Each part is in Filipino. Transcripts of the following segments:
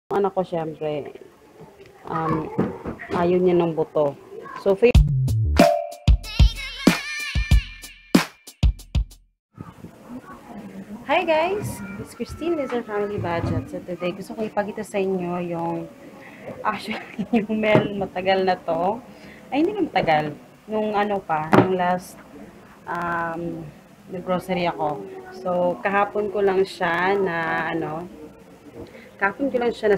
Anak ko syempre, um, ayaw niya ng buto. So, hi guys! It's Christine, this is Family Budget. So today, gusto ko ipakita sa inyo yung, actually, yung matagal na to. Ay, hindi na matagal. Nung ano pa, nung last, nag-grocery ako. So, kahapon ko lang siya na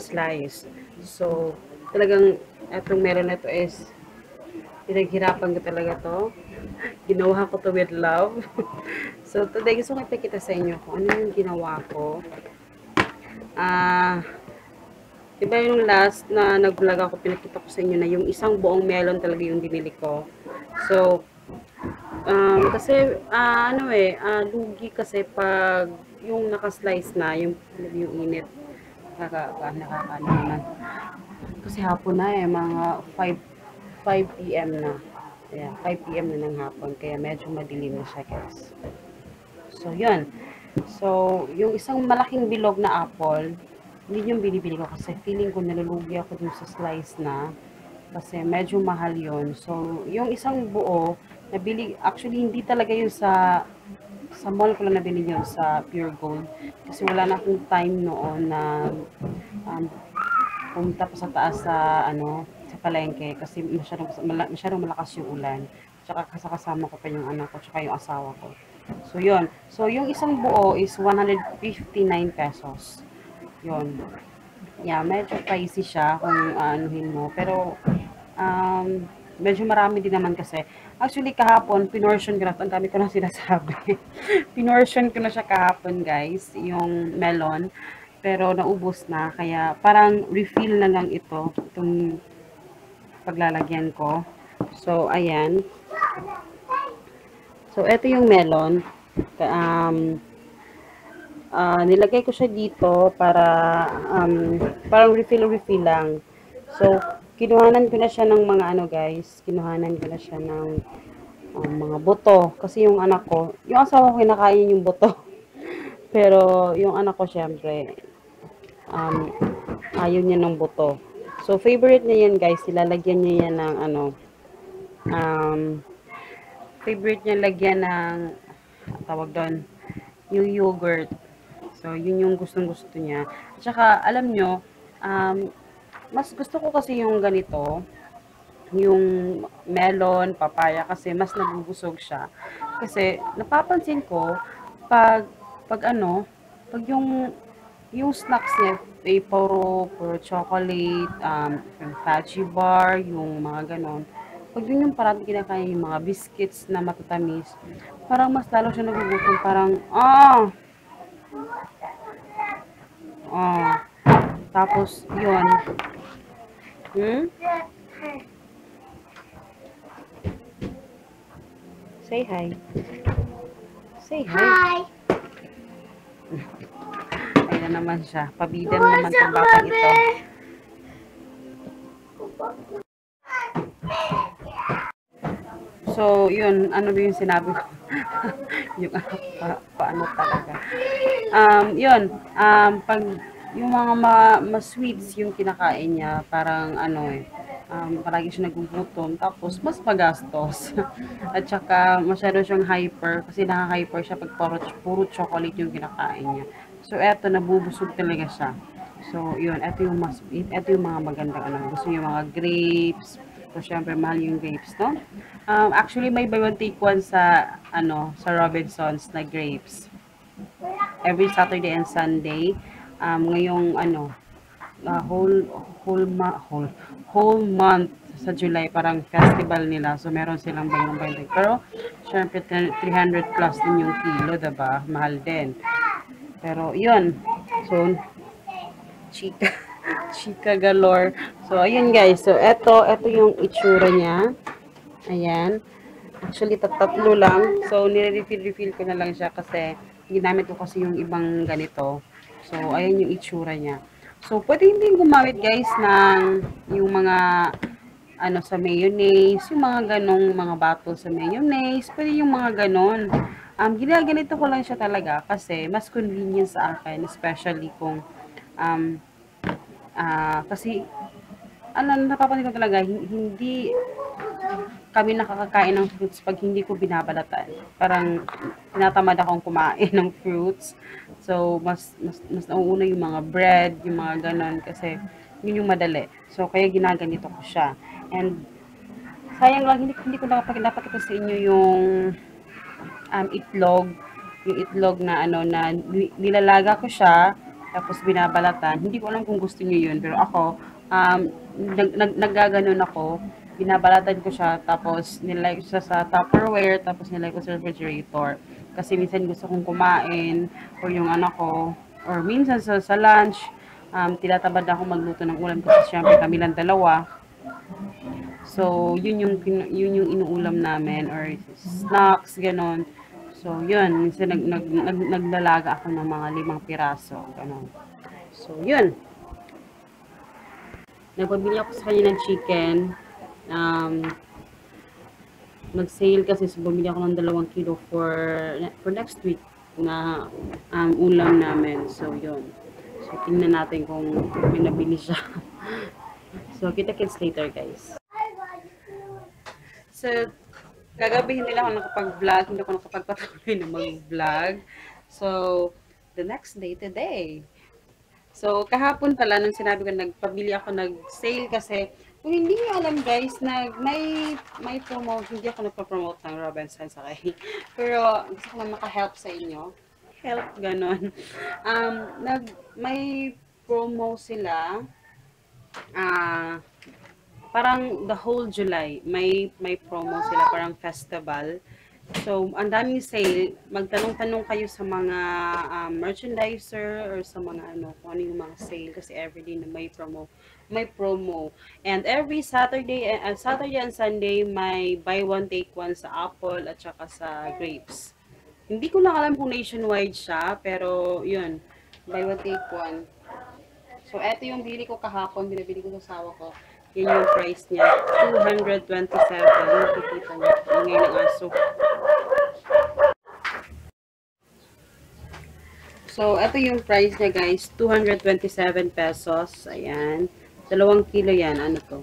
slice. So, talagang, etong meron na to is, pinaghirapan ko talaga to. Ginawa ko to with love. So, today gusto ko ipakita sa inyo kung ano yung ginawa ko. Diba yung last na nag-vlog ako, pinakita ko sa inyo na yung isang buong melon talaga yung binili ko. So, kasi, lugi kasi pag yung nakaslice na, yung init, nakakaano naman. Kasi hapon na mga 5 p.m. na. Ayan, 5 p.m. na ng hapon. Kaya medyo madilim na siya, guys. So, yun. So, yung isang malaking bilog na apple, hindi yung binibili ko kasi feeling ko nalulugi ako dun sa slice na. Kasi medyo mahal yun. So, yung isang buo, nabili, actually, hindi talaga yun sa mall ko lang nabili yun sa Pure Gold. Kasi wala na akong time noon na um, pumunta pa sa taas sa palengke kasi masyadong malakas yung ulan. Tsaka kasama ko pa yung anak ko, tsaka yung asawa ko. So, yun. So, yung isang buo is 159 pesos. Yun. Yeah, medyo pricey siya kung aanuhin mo. Pero, um, medyo marami din naman kasi. Actually, kahapon, pinortion ko na. Ang dami ko na sinasabi. Pinortion ko na siya kahapon, guys. Yung melon. Pero naubos na. Kaya parang refill na lang ito. Itong paglalagyan ko. So, ayan. So, ito yung melon. Nilagay ko siya dito para parang refill lang. So, kinuhanan ko na siya ng mga guys. Kinuhanan ko na siya ng mga buto. Kasi yung anak ko, yung asawa ko kinakain yung buto. Pero, yung anak ko syempre, ayaw niya ng buto. So, favorite niya yan guys. Nilalagyan niya yan ng um, favorite niya lagyan ng, tawag doon, yung yogurt. So, yun yung gustong-gusto niya. At saka, alam nyo, mas gusto ko kasi yung ganito, yung melon, papaya, kasi mas nabubusog siya. Kasi, napapansin ko, pag, pag yung snacks niya, puro chocolate, yung fudgy bar, yung mga ganon. Pag yun yung parang kinakain yung mga biscuits na matatamis, parang mas lalo siya nagugutom. Parang, tapos, yun. Say hi. Say hi. Ayan na naman siya. Pabidam naman itong batang ito. So, yun. Ano ba yung sinabi ko? Yung paano talaga. Yun. Pag yung mga ma-sweets yung kinakain niya, parang palagi siya nagugutom, tapos mas magastos. At saka masyado siyang hyper, kasi naka-hyper siya pag puro chocolate yung kinakain niya. So, eto, nabubusog talaga siya. So, yun, eto yung mga magandang gusto niyo mga grapes. So, syempre, mahal yung grapes, no? Actually, may buy one take one sa Robinsons na grapes. Every Saturday and Sunday. Ngayong whole month sa July parang festival nila, so meron silang bayang. Pero syempre 300 plus din yung kilo, diba? Mahal din. Pero yun, so chika chika galore. So ayun guys, so eto yung itsura niya. Ayan. Actually, tatlo lang. So, nire-refill ko na lang siya kasi ginamit ko kasi yung ibang ganito. So, ayan yung itsura niya. So, pwede hindi gumamit guys ng yung mga sa mayonnaise, yung mga ganong mga bottle sa mayonnaise, pwede yung mga ganon. Ginaganito ko lang siya talaga kasi mas convenient sa akin, especially kung Kasi, napapansin ko talaga, hindi kami nakakakain ng fruits pag hindi ko binabalatan. Parang tinatamad akong kumain ng fruits. So, mas nauuna yung mga bread, yung mga ganon, kasi yun yung madali. So, kaya ginaganito ko siya. And, sayang lang, hindi ko napakita sa inyo yung itlog. Yung itlog na na nilalaga ko siya, tapos binabalatan. Hindi ko alam kung gusto niyo yun, pero ako, naggaganon ako. Binabalatan ko siya, tapos nilagay ko siya sa Tupperware, tapos nilagay ko sa refrigerator. Kasi minsan gusto kong kumain, or yung anak ko, or minsan sa lunch, tinatamad ako magluto ng ulam kasi syempre kami lang dalawa. So, yun yung inuulam namin or snacks ganon. So, yun, minsan naglalaga ako ng mga 5 piraso, ganon. So, yun. Nagpabili ako sa kanya ng chicken. Um, Nag-sale kasi, so bumili ako ng 2 kilo for next week na ulam namin. So, yun. So, tingnan natin kung may nabili siya. So, kita-kits later, guys. So, kagabi hindi lang ako nakapag-vlog, hindi ako nakapagpatuloy na mag-vlog. So, the next day today. So, kahapon pala, nung sinabi ko, nagpabili ako, nag-sale kasi, kung hindi nyo alam guys, may promote, hindi ako nagpa-promote ng Robinsons, okay? Pero, gusto ko na maka-help sa inyo. Help, ganon. May promo sila, parang the whole July, may promo sila, parang festival. So, ang daming sale. Magtanong-tanong kayo sa mga merchandiser or sa mga kung ano yung mga sale kasi everyday na may promo. May promo. And every Saturday and Sunday, may buy one take one sa apple at saka sa grapes. Hindi ko lang alam kung nationwide siya, pero yun, buy one take one. So, eto yung bili ko kahapon, binibili ko sa asawa ko. Yun yung price niya, 227. Nakikita niyo, ingay ng aso. So, ito yung price niya guys, 227 pesos. Ayan. 2 kilo yan. Ano to?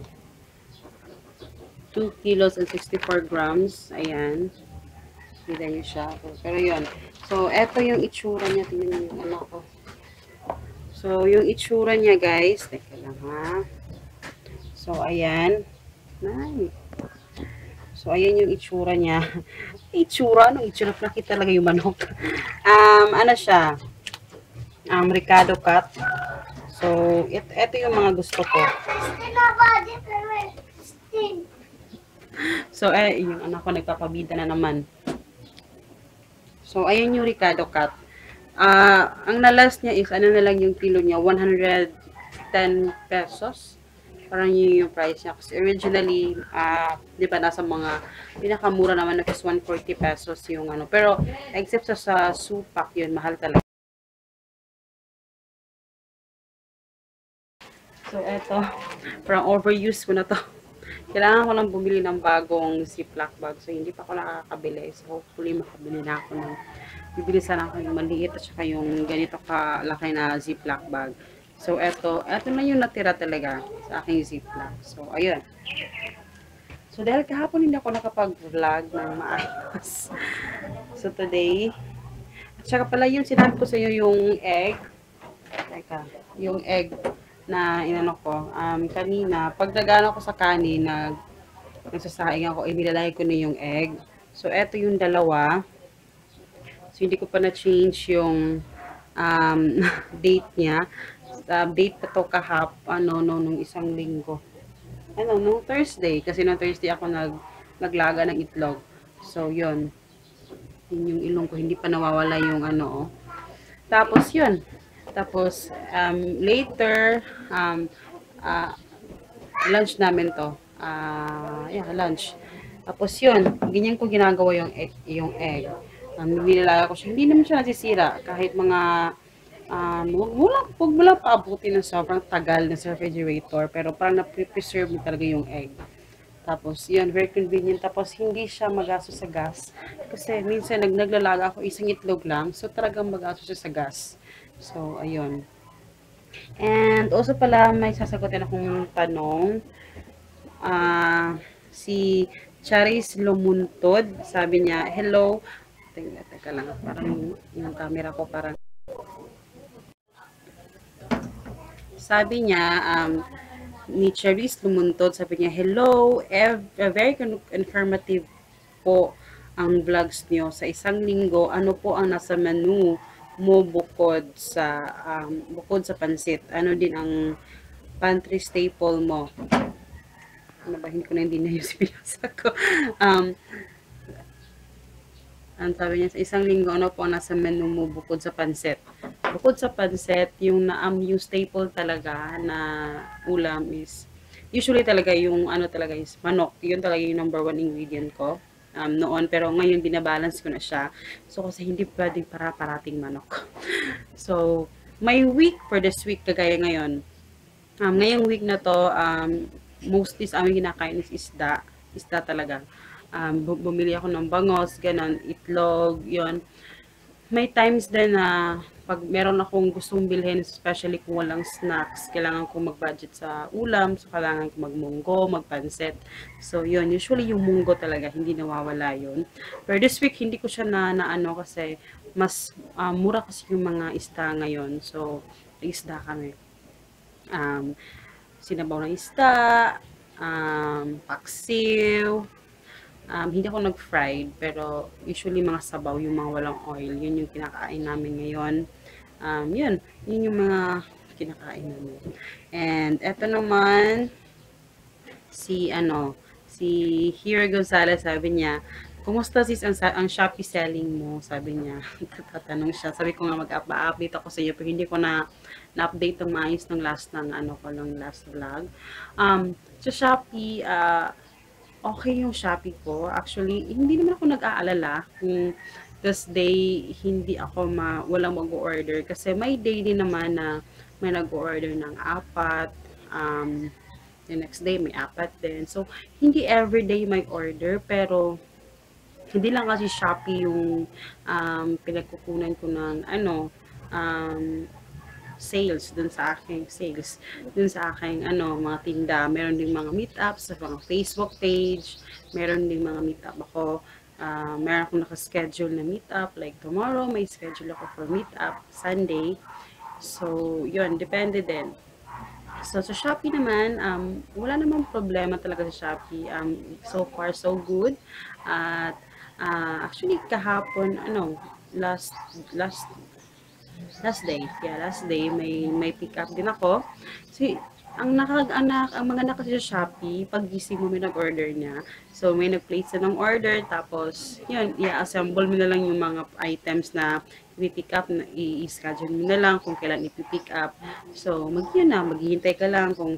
2 kilos and 64 grams. Ayan. Kita niyo siya. Pero yun. So, ito yung itsura niya. Tingnan niyo yung anak ko. So, yung itsura niya guys. Teka lang ha. So, ayan. Nice. So, ayan yung itsura niya. Itsura? Anong itsura? Nakita talaga yung manok. Ano siya? Ricardo cut. So, ito yung mga gusto ko. So, yung anak ko nagpapabida na naman. So, ayan yung Ricardo cut. Ang nalas niya is, ano na lang yung kilo niya, 110 pesos. Parang yun yung price niya. Kasi originally, di ba, nasa mga pinakamura naman na is 140 pesos yung ano. Pero, except sa supak, yun, mahal talaga. So, eto. Parang overuse ko na to. Kailangan ko lang bumili ng bagong ziplock bag. So, hindi pa ako nakakabili. So, hopefully, makabili na ako ng bibili sana ako yung maliit at saka yung ganito kalaki na ziplock bag. So, eto na yung natira talaga sa aking ziplock. So, ayun. So, dahil kahapon hindi ako nakapag-vlog ng maayos. So, today, at saka pala yung sinabi ko sa iyo yung egg. Teka, yung egg na inano ko, kanina, pag nagano ko sa kanin, nagsasaing ako, nilalagay ko na yung egg. So, eto yung dalawa. So, hindi ko pa na-change yung date niya. Date pa to nung isang linggo. Nung Thursday. Kasi nung Thursday ako naglaga ng itlog. So, yun. Yun yung ilong ko. Hindi pa nawawala yung oh. Tapos, yun. Tapos, later, lunch namin to. Lunch. Tapos, yun. Ganyan ko ginagawa yung egg. Nilalagay ko siya. Hindi naman siya nasisira. Kahit mga, huwag mo lang paabuti ng sobrang tagal na sa refrigerator. Pero parang na-preserve mo talaga yung egg. Tapos, yun, very convenient. Tapos, hindi siya magastos sa gas. Kasi, minsan, naglalaga ako isang itlog lang. So, talagang magastos siya sa gas. So, ayun. And also pala, may sasagutin akong tanong. Si Charis Lumuntod, sabi niya, hello. Teka lang, parang yung camera ko parang. Sabi niya, ni Charis Lumuntod, sabi niya, hello, very informative po ang vlogs niyo. Sa isang linggo, ano po ang nasa menu mo bukod sa pansit? Ano din ang pantry staple mo? Ano ba, hindi ko na hindi na yung binasa ko. Um, ang sabi niya, sa isang linggo, ano po ang nasa menu mo bukod sa pansit? Bukod sa pansit, yung staple talaga na ulam is, usually talaga yung ano talaga is manok. Yun talaga yung number one ingredient ko noon. Pero ngayon, binabalance ko na siya. So, kasi hindi pwedeng para-parating manok. So, may week for this week, kagaya ngayon. Ngayong week na to, mostly sa amin kinakain is isda. Isda talaga. Bumili ako ng bangos, ganon, itlog, yon. May times din na pag meron akong gustong bilhin, especially kung walang snacks, kailangan ko mag-budget sa ulam, so kailangan ko magmunggo, magpansit. So, yun, usually yung munggo talaga, hindi nawawala yun. Pero this week, hindi ko siya na ano kasi mas mura kasi yung mga isda ngayon. So, isda kami. Um, Sinabaw ng isda, paksiw, hindi ako nag-fried, pero usually mga sabaw, yung mga walang oil, yun yung kinakain namin ngayon. Yun yung mga kinakain namin. And eto naman, si Hero Gonzalez, sabi niya, kumusta sis ang Shopee selling mo? Sabi niya, tatanong siya. Sabi ko nga mag-update ako sa iyo, pero hindi ko na-update ng maayos ng last vlog. Sa Shopee, okay yung Shopee ko. Actually, hindi naman ako nag-aalala kung this day hindi ako walang mag-order kasi may day din naman na may nag-order ng 4, the next day may 4 din. So, hindi everyday may order, pero hindi lang kasi Shopee yung pinagkukunan ko ng sales dun sa aking mga tinda. Meron ding mga meetups sa mga Facebook page, meron ding mga meetup ako. Meron akong naka-schedule na meetup, like tomorrow may schedule ako for meetup, Sunday. So, yun, depende din. So, sa Shopee naman, wala namang problema talaga sa Shopee. So far, so good. At, actually, kahapon, last last day, may pick up din ako. So, ang mga naka sa Shopee, pag gising mo may nag-order niya. So, may nag-place na ng order, tapos, yun, i-assemble mo na lang yung mga items na i-pick up, na i-schedule mo na lang kung kailan i-pick up. So, maghihintay ka lang kung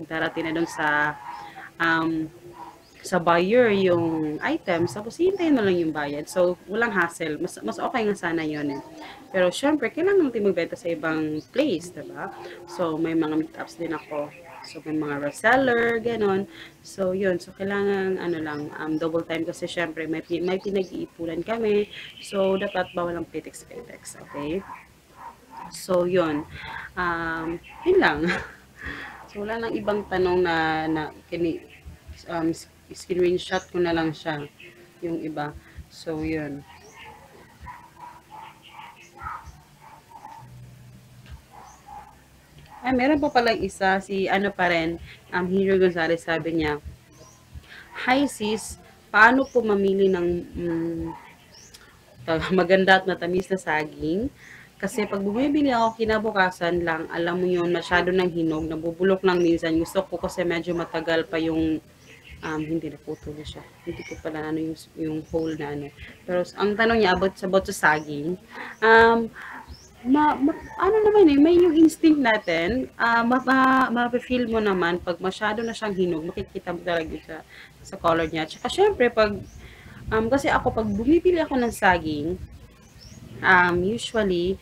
darating na doon sa buyer yung items, tapos hintayin mo lang yung bayad. So, walang hassle. Mas okay nga sana yun eh. Pero, syempre, kailangan natin magbenta sa ibang place, diba? So, may mga meetups din ako. So, may mga reseller, ganon. So, yun. So, kailangan, double time kasi, syempre, may pinag-iipunan kami. So, dapat bawal ang pitex-pitex, okay? So, yun. Yun lang. So, wala nang ibang tanong screenshot ko na lang siya yung iba. So, yun. Meron pa pala isa, si pa rin, Hero Gonzalez, sabi niya, hi sis, paano po mamili ng maganda at matamis na saging? Kasi pag bumibili ako, kinabukasan lang, alam mo yun, masyado ng hinog, nabubulok lang minsan. Gusto ko kasi medyo matagal pa yung hindi na putol siya. Hindi ko pala yung hole na Pero ang tanong niya about sa saging, naman may yung instinct natin, ma-feel mo naman pag masyado na siyang hinog, makikita mo talaga sa color niya. Tsaka syempre kasi ako pag bumibili ako ng saging, usually,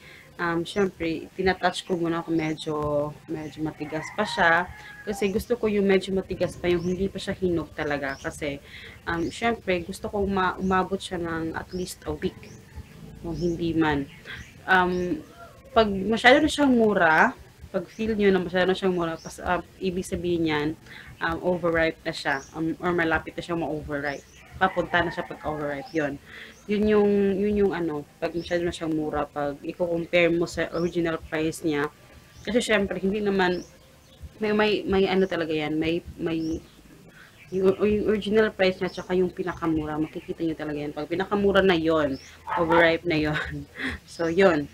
syempre, tinatouch ko muna kung medyo matigas pa siya. Kasi gusto ko yung medyo matigas pa, yung hindi pa siya hinog talaga. Kasi, syempre, gusto ko umabot siya ng at least a week. Kung hindi man. Pag masyado na siyang mura, pag feel nyo na masyado siyang mura, ibig sabihin yan, overripe na siya, or malapit na siyang ma-overripe. Papunta na siya pag overripe, yun yung ano, pag masyado na siyang mura, pag i-compare mo sa original price niya, kasi syempre, hindi naman, may ano talaga yan, yung original price niya, tsaka yung pinakamura, makikita nyo talaga yan. Pag pinakamura na yon, overripe na yon. So, yun.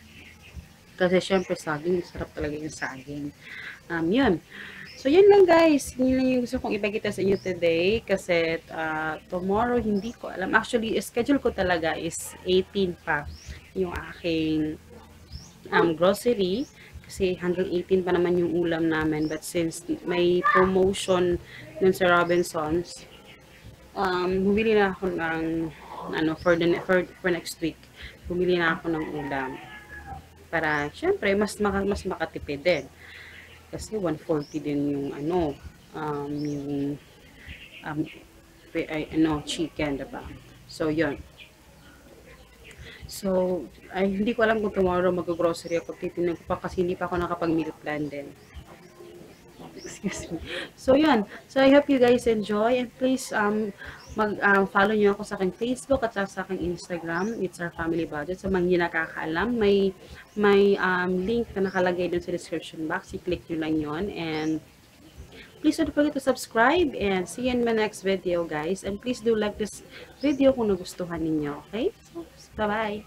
Kasi syempre saging, sarap talaga yung saging. Yun. So, yun lang guys. Yun lang yung gusto kong ipakita sa inyo today. Kasi tomorrow, hindi ko alam. Actually, schedule ko talaga is 18 pa yung aking grocery. Kasi hanggang 18 pa naman yung ulam namin. But since may promotion dun sa Robinsons, bumili na ako ng ano, for next week. Bumili na ako ng ulam. Para, syempre, mas makatipid din. Kasi 140 din yung ano, yung chicken, diba? So, yun. So, hindi ko alam kung tomorrow mag-grocery ako. Titignan ko pa kasi hindi pa ako nakapag-meal plan din. Excuse me. So, yun. So, I hope you guys enjoy. And please, follow nyo ako sa aking Facebook at sa aking Instagram. It's Our Family Budget. So, mga hindi nakakaalam, may link na nakalagay dun sa description box. I-click nyo lang yun. And please don't forget to subscribe. And see you in my next video, guys. And please do like this video kung nagustuhan ninyo. Okay? So, bye-bye.